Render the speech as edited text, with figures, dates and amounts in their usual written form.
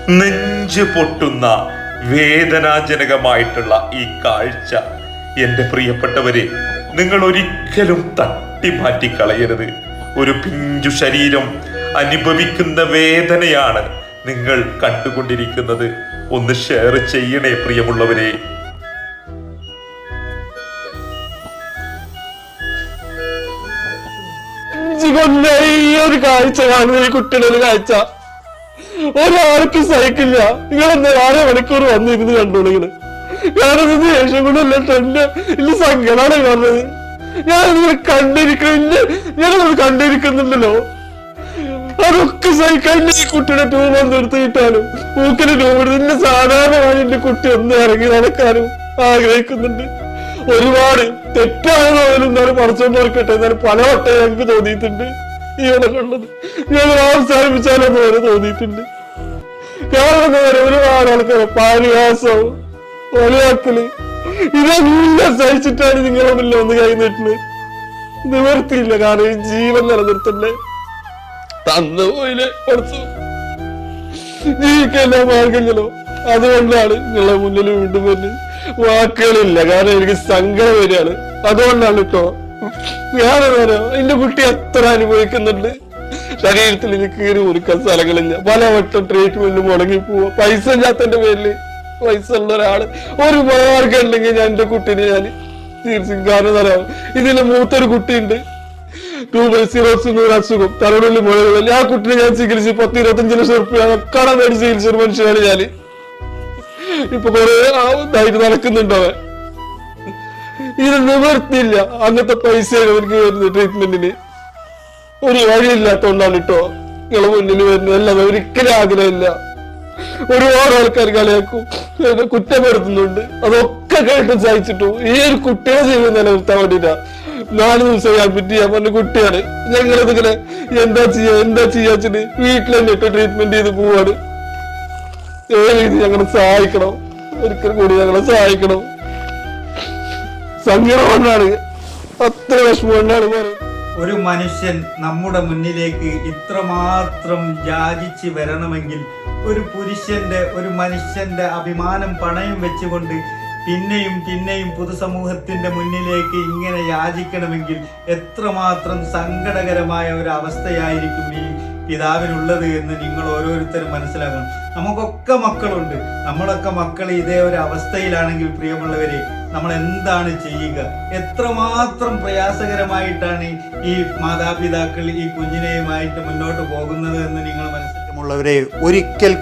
നെഞ്ചു പൊട്ടുന്ന വേദനാജനകമായിട്ടുള്ള ഈ കാഴ്ച എൻ്റെ പ്രിയപ്പെട്ടവരെ, നിങ്ങൾ ഒരിക്കലും തട്ടി മാറ്റി കളയരുത്. ഒരു പിഞ്ചു ശരീരം അനുഭവിക്കുന്ന വേദനയാണ് നിങ്ങൾ കണ്ടുകൊണ്ടിരിക്കുന്നത്. ഒന്ന് ഷെയർ ചെയ്യണേ പ്രിയമുള്ളവരെ. ഈ ഒരു കാഴ്ച കാണുന്ന ഈ കുട്ടിയുടെ ഒരു കാഴ്ച ഒരാൾക്ക് സഹിക്കില്ല. നിങ്ങളെന്താ 4 മണിക്കൂർ വന്നിരുന്ന് കണ്ടോളൂ. ഞാനത് ദേഷ്യം കൊണ്ടല്ല, എന്റെ സങ്കടമാണ് പറഞ്ഞത്. ഞാനത് ഞങ്ങളത് കണ്ടിരിക്കുന്നുണ്ടല്ലോ. അതൊക്കെ സഹിക്കാൻ ഈ കുട്ടിയുടെ ട്യൂബ് ഒന്ന് എടുത്തിട്ടാലും മൂക്കിന് ട്യൂബ് എടുത്ത് സാധാരണമായി എന്റെ കുട്ടി ഒന്ന് ഇറങ്ങി നടക്കാനും ആഗ്രഹിക്കുന്നുണ്ട്. ഒരുപാട് തെറ്റാണെന്നാലും എന്നാലും പറച്ചോണ്ട് ഓർക്കട്ടെ, എന്നാലും പല വട്ടം ഞങ്ങൾക്ക് തോന്നിയിട്ടുണ്ട് ഇവിടെ കണ്ടത്. ഞങ്ങൾ അവസാനിപ്പിച്ചാലെന്ന് വരെ തോന്നിയിട്ടുണ്ട്. കാരണം എന്താ പറയുക, ഒരുപാട് ആൾക്കാരെ പാരിഹാസവും ഒലയാക്കല് ഇതെല്ലാം സഹിച്ചിട്ടാണ് നിങ്ങളോടല്ല ഒന്ന് കഴിഞ്ഞിട്ട് നിവർത്തിയില്ല. കാരണം ഈ ജീവൻ നിലനിർത്തണ്ടേ, തന്നു പോയില്ലേ കുറച്ചു ജീവിക്കല്ല മാർഗങ്ങളോ. അതുകൊണ്ടാണ് നിങ്ങളെ മുന്നിൽ വീണ്ടും വന്ന് വാക്കുകളില്ല. കാരണം എനിക്ക് സങ്കടം വരികയാണ്. അതുകൊണ്ടാണ് കേട്ടോ ഞാനെന്നോ എന്റെ കുട്ടി എത്ര അനുഭവിക്കുന്നുണ്ട്. ശരീരത്തിൽ എനിക്ക് കീറി മുറിക്കാൻ സ്ഥലങ്ങളില്ല. പലവട്ടം ട്രീറ്റ്മെന്റ് മുടങ്ങി പോവാ. പൈസ ഇല്ലാത്തന്റെ പേരില് പൈസ ഉള്ള ഒരാള് ഒരു മാർഗം ഉണ്ടെങ്കിൽ ഞാൻ എന്റെ കുട്ടീനെ ഞാൻ ചികിത്സിക്കും. കാരണം തരാം, ഇതിന്റെ മൂത്തൊരു കുട്ടിയുണ്ട്, ട്യൂബർസിലോസിസ് എന്നൊരു അസുഖം, തലമുള്ളിൽ മുഴകളിൽ. ആ കുട്ടിനെ ഞാൻ ചികിത്സിച്ച് 10-25 ലക്ഷം റുപ്യ കടം മേടിച്ച് ചികിത്സിച്ച ഒരു മനുഷ്യനാണ് ഞാന്. ഇപ്പൊ കുറെ ഇതായിട്ട് നടക്കുന്നുണ്ടോ. ഇത് നിവർത്തിയില്ല. അങ്ങനത്തെ പൈസയാണ് അവർക്ക് വരുന്നത് ട്രീറ്റ്മെന്റിന്. ഒരു വഴിയില്ലാത്തോണ്ടാണ് കേട്ടോ നിങ്ങളെ മുന്നിൽ വരുന്നത്. അല്ലാതെ ഒരിക്കലും ആഗ്രഹമില്ല. ഒരുപാട് ആൾക്കാർ കളിയാക്കും, കുറ്റപ്പെടുത്തുന്നുണ്ട്. അതൊക്കെ കേട്ടും സഹിച്ചിട്ടു ഈ ഒരു കുട്ടിയുടെ ജീവിതം നിലനിർത്താൻ വേണ്ടിട്ടാ 4 ദിവസം ഞാൻ ചെയ്യാൻ പറഞ്ഞ കുട്ടിയാണ്. ഞങ്ങളിതിങ്ങനെ എന്താ ചെയ്യാച്ചിട്ട് വീട്ടിൽ തന്നെ ഇട്ട് ട്രീറ്റ്മെന്റ് ചെയ്ത് പോവാണ്. രീതി ഞങ്ങളെ സഹായിക്കണം, ഒരിക്കൽ കൂടി ഞങ്ങളെ സഹായിക്കണം. സങ്കടം കൊണ്ടാണ്, അത്ര വിഷമം കൊണ്ടാണ് പറയുന്നത്. ഒരു മനുഷ്യൻ നമ്മുടെ മുന്നിലേക്ക് ഇത്രമാത്രം യാചിച്ച് വരണമെങ്കിൽ, ഒരു മനുഷ്യന്റെ അഭിമാനം പണയം വെച്ചുകൊണ്ട് പിന്നെയും പൊതുസമൂഹത്തിന്റെ മുന്നിലേക്ക് ഇങ്ങനെ യാചിക്കണമെങ്കിൽ എത്രമാത്രം സങ്കടകരമായ ഒരു അവസ്ഥയായിരിക്കും ഈ പിതാവിനുള്ളത് എന്ന് നിങ്ങൾ ഓരോരുത്തരും മനസ്സിലാക്കണം. നമുക്കൊക്കെ മക്കളുണ്ട്. നമ്മളൊക്കെ മക്കൾ ഇതേ ഒരു അവസ്ഥയിലാണെങ്കിൽ പ്രിയമുള്ളവരെ, നമ്മൾ എന്താണ് ചെയ്യുക? എത്രമാത്രം പ്രയാസകരമായിട്ടാണ് ഈ മാതാപിതാക്കൾ ഈ കുഞ്ഞിനെയുമായിട്ട് മുന്നോട്ട് പോകുന്നത് എന്ന് നിങ്ങൾ മനസ്സിലാക്കുമുള്ളവരെ, ഒരിക്കൽ